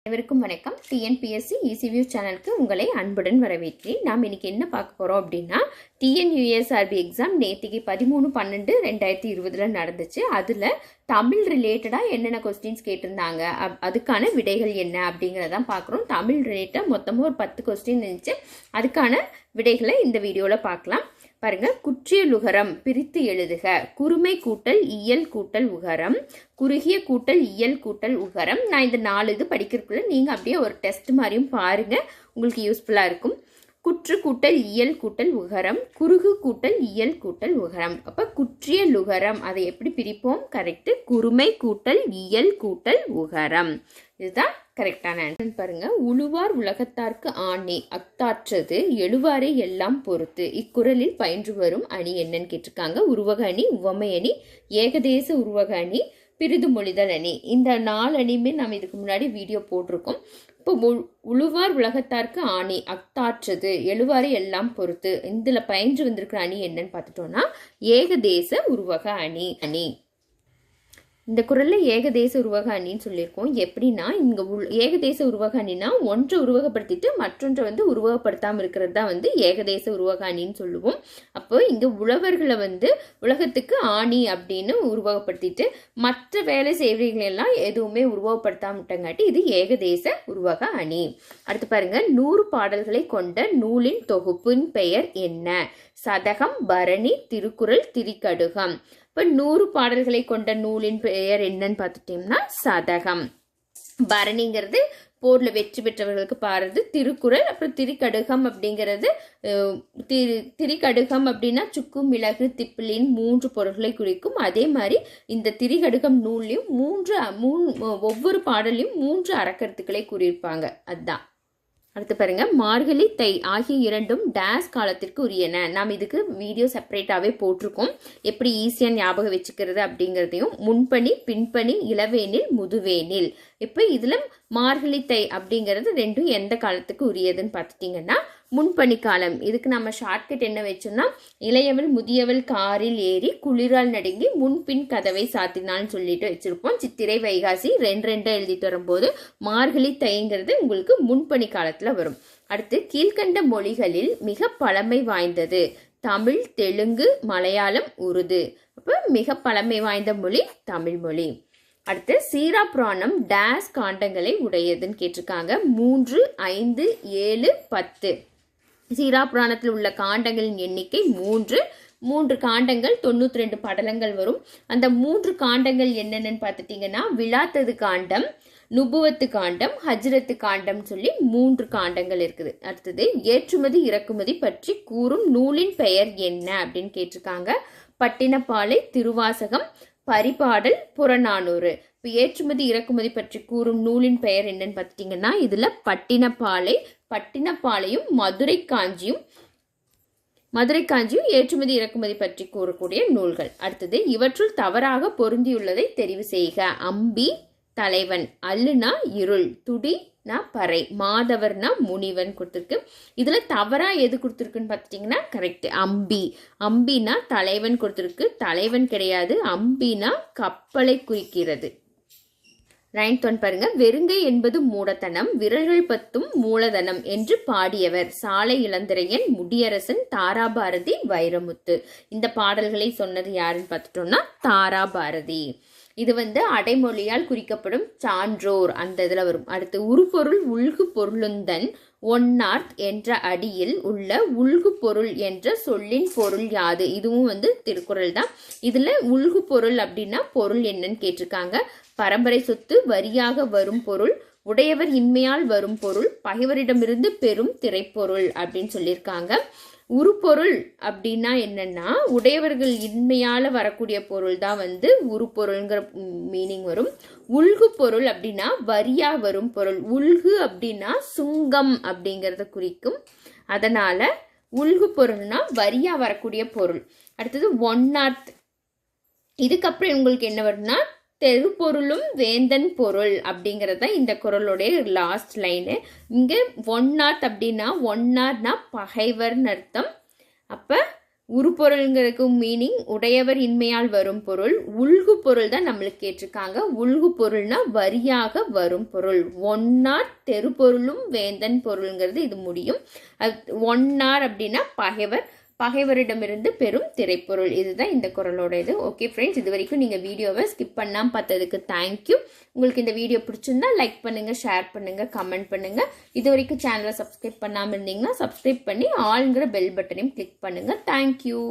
அனைவருக்கும் வணக்கம். டிஎன்பிஎஸ்சி ஈசிவியூ சேனலுக்கு உங்களை அன்புடன் வரவேற்கிறேன். நாம் இன்னைக்கு என்ன பார்க்க போறோம் அப்படின்னா, டிஎன்யூஎஸ்ஆர்பி எக்ஸாம் நேத்திக்கு 13/12/2020 நடந்துச்சு. அதுல தமிழ் ரிலேட்டடா என்னென்ன கொஸ்டின்ஸ் கேட்டிருந்தாங்க, அதுக்கான விடைகள் என்ன அப்படிங்கறதான் பார்க்குறோம். தமிழ் ரிலேட்டடா மொத்தமாக ஒரு 10 கொஸ்டின் இருந்துச்சு. அதுக்கான விடைகளை இந்த வீடியோல பார்க்கலாம். பாருங்க, குற்றியலுகரம் பிரித்து எழுதுக. குறுமை கூட்டல் இயல் கூட்டல் உகரம், குறுகிய கூட்டல் இயல் கூட்டல் உகரம். நான் இந்த 4 இது படிக்கிறதுக்குள்ள நீங்க அப்படியே ஒரு டெஸ்ட் மாதிரியும் பாருங்க, உங்களுக்கு யூஸ்ஃபுல்லா இருக்கும். குற்று கூட்டல் இயல் கூட்டல் உகரம், குறுகு கூட்டல் இயல் கூட்டல் உகரம். அப்ப குற்றியலுகரம் அதை எப்படி பிரிப்போம்? கரெக்ட், குறுமை கூட்டல் இயல் கூட்டல் உகரம். இதுதான் கரெக்டான ஆன்சர். பாருங்க, உழுவார் உலகத்தார்க்கு ஆணை அத்தாற்றது எழுவாரை எல்லாம் பொறுத்து. இக்குறளில் பயின்று வரும் அணி என்னன்னு கேட்டிருக்காங்க. உருவக அணி, உவமை அணி, ஏகதேச உருவக அணி, பிரிது மொழிதல் அணி. இந்த 4 அணியுமே நம்ம இதுக்கு முன்னாடி வீடியோ போட்டிருக்கோம். இப்போ உழுவார் உலகத்தார்க்கு ஆணை அத்தாற்றது எழுவாரை எல்லாம் பொறுத்து, இதுல பயின்று வந்திருக்கிற அணி என்னன்னு பார்த்துட்டோம்னா ஏகதேச உருவக அணி. இந்த குறள்ல ஏகதேச உருவக அணின்னு சொல்லியிருக்கோம். எப்படின்னா, இங்க ஏகதேச உருவக அணினா ஒன்றை உருவகப்படுத்திட்டு மற்றொன்றை உருவகப்படுத்தாம இருக்கிறது தான் ஏகதேச உருவக அணின்னு சொல்லுவோம். அப்போ இங்க உழவர்களை உலகத்துக்கு ஆணி அப்படின்னு உருவகப்படுத்திட்டு மற்ற வேலை செய்வர்கள் எல்லாம் எதுவுமே உருவகப்படுத்தாம விட்டங்காட்டி இது ஏகதேச உருவக அணி. அடுத்து பாருங்க, 100 பாடல்களை கொண்ட நூலின் தொகுப்பின் பெயர் என்ன? சதகம், பரணி, திருக்குறள், திரிகடுகம். இப்போ 100 பாடல்களை கொண்ட நூலின் பெயர் என்னன்னு பார்த்துட்டோம்னா சதகம். பரணிங்கிறது போர்ல வெற்றி பெற்றவர்களுக்கு பாடுறது. திருக்குறள். அப்புறம் திரிகடுகம் அப்படிங்கிறது திரிகடுகம் அப்படின்னா சுக்கு, மிளகு, திப்பிலின் 3 பொருள்களை குறிக்கும். அதே மாதிரி இந்த திரிகடுகம் நூல்லையும் ஒவ்வொரு பாடலையும் 3 அறக்கருத்துக்களை கூறியிருப்பாங்க. அதுதான். அடுத்து பாருங்க, மார்கழி, தை ஆகிய இரண்டும் டேஸ் காலத்திற்கு உரியன. நாம் இதுக்கு வீடியோ செப்பரேட்டாவே போட்டிருக்கோம், எப்படி ஈஸியா ஞாபகம் வச்சுக்கிறது அப்படிங்கிறதையும். முன்பனி, பின்பனி, இளவேனில், முதுவேனில். இப்போ இதுல மார்கழி, தை அப்படிங்கிறது ரெண்டும் எந்த காலத்துக்கு உரியதுன்னு பார்த்துட்டீங்கன்னா முன்பனி காலம். இதுக்கு நம்ம ஷார்ட்கட் என்ன வச்சோம்னா, இளையவள் முதியவள் காரில் ஏறி குளிரால் நடுங்கி முன்பின் கதவை சாத்தினான்னு சொல்லிட்டு வச்சிருப்போம். சித்திரை, வைகாசி 2 எழுதிட்டு வரும்போது மார்கழி, தைங்கிறது உங்களுக்கு முன்பனி காலத்துல வரும். அடுத்து, கீழ்கண்ட மொழிகளில் மிக பழமை வாய்ந்தது? தமிழ், தெலுங்கு, மலையாளம், உருது. அப்ப மிக பழமை வாய்ந்த மொழி தமிழ் மொழி. அடுத்து, சீரா புராணம் டேஸ் காண்டங்களை உடையதுன்னு கேட்டிருக்காங்க. 3, 5, 7, 10. சீரா புராணத்தில் உள்ள காண்டங்களின் எண்ணிக்கை 3 காண்டங்கள், 92 படலங்கள் வரும். அந்த 3 காண்டங்கள் என்னென்னு பார்த்துட்டீங்கன்னா, விழாத்தது காண்டம், நுபுவத்து காண்டம், ஹஜ்ரத்து காண்டம் சொல்லி 3 காண்டங்கள் இருக்குது. அடுத்தது, ஏற்றுமதி இறக்குமதி பற்றி கூறும் நூலின் பெயர் என்ன அப்படின்னு கேட்டிருக்காங்க. பட்டினப்பாலை, திருவாசகம், பரிபாடல், புறநானூறு. இப்போ ஏற்றுமதி இறக்குமதி பற்றி கூறும் நூலின் பெயர் என்னன்னு பார்த்துட்டீங்கன்னா, இதுல பட்டினப்பாலையும் மதுரை காஞ்சியும் ஏற்றுமதி இறக்குமதி பற்றி கூறக்கூடிய நூல்கள். அடுத்தது, இவற்றுள் தவறாக பொருந்தியுள்ளதை தெரிவு செய்க. அம்பி தலைவன், அல்லுனா இருள், துடினா பறை, மாதவர்னா முனிவன் கொடுத்துருக்கு. இதுல தவறா எது கொடுத்துருக்குன்னு பார்த்துட்டீங்கன்னா கரெக்ட், அம்பினா தலைவன் கொடுத்துருக்கு. தலைவன் கிடையாது, அம்பினா கப்பலை குறிக்கிறது. 9th one பாருங்க, வெறுங்கை என்பது மூடத்தனம், விரல்கள் 10 மூலதனம் என்று பாடியவர்? சாலை இளந்திரையன், முடியரசன், தாராபாரதி, வைரமுத்து. இந்த பாடல்களை சொன்னது யாருன்னு பார்த்துட்டோம்னா தாராபாரதி. இது அடைமொழியால் குறிக்கப்படும் சான்றோர் அந்த இதுல வரும். அடுத்து, உருப்பொருள் உள்கு பொருளுந்தன் ஒன்னார்த் என்ற அடியில் உள்ள உள்கு பொருள் என்ற சொல்லின் பொருள் யாது? இதுவும் திருக்குறள் தான். இதுல உள்கு பொருள் அப்படின்னா பொருள் என்னன்னு கேட்டிருக்காங்க. பரம்பரை சொத்து, வரியாக வரும் பொருள், உடையவர் இன்மையால் வரும் பொருள், பகைவரிடமிருந்து பெரும் திரைப்பொருள் அப்படின்னு சொல்லியிருக்காங்க. உருப்பொருள் அப்படின்னா என்னன்னா, உடையவர்கள் இன்மையால வரக்கூடிய பொருள் தான் உருப்பொருள்ங்கிற மீனிங் வரும். உள்கு பொருள் அப்படின்னா வரியா வரும் பொருள். உள்கு அப்படின்னா சுங்கம் அப்படிங்கறத குறிக்கும். அதனால உள்கு பொருள்னா வரியா வரக்கூடிய பொருள். அடுத்தது, ஒன்னார்த். இதுக்கப்புறம் உங்களுக்கு என்ன வரும்னா, தெருப்பொருளும் வேந்தன் பொருள் அப்படிங்கறத இந்த குறளுடைய லாஸ்ட் லைனு. இங்க ஒன்னார்த் அப்படின்னா, ஒன்னார்னா பகைவர்னு அர்த்தம். அப்ப உருப்பொருள்ங்கிறதுக்கு மீனிங் உடையவர் இன்மையால் வரும் பொருள். உள்கு பொருள் தான் நம்மளுக்கு கேட்டிருக்காங்க. உள்கு பொருள்னா வரியாக வரும் பொருள். ஒன்னார் தெருப்பொருளும் வேந்தன் பொருள்ங்கிறது இது முடியும். ஒன்னார் அப்படின்னா பகைவர், பகைவரிடமிருந்து பெரும் திரைப்பொருள். இதுதான் இந்த குறளோட இது. ஓகே ஃப்ரெண்ட்ஸ், இது வரைக்கும் நீங்கள் வீடியோவை ஸ்கிப் பண்ணாமல் பார்த்ததுக்கு தேங்க்யூ. உங்களுக்கு இந்த வீடியோ பிடிச்சிருந்தா லைக் பண்ணுங்கள், ஷேர் பண்ணுங்கள், கமெண்ட் பண்ணுங்கள். இது வரைக்கும் சேனலை சப்ஸ்கிரைப் பண்ணாமல் இருந்தீங்கன்னா சப்ஸ்கிரைப் பண்ணி ஆல்ங்கிற பெல் பட்டனையும் கிளிக் பண்ணுங்கள். தேங்க்யூ.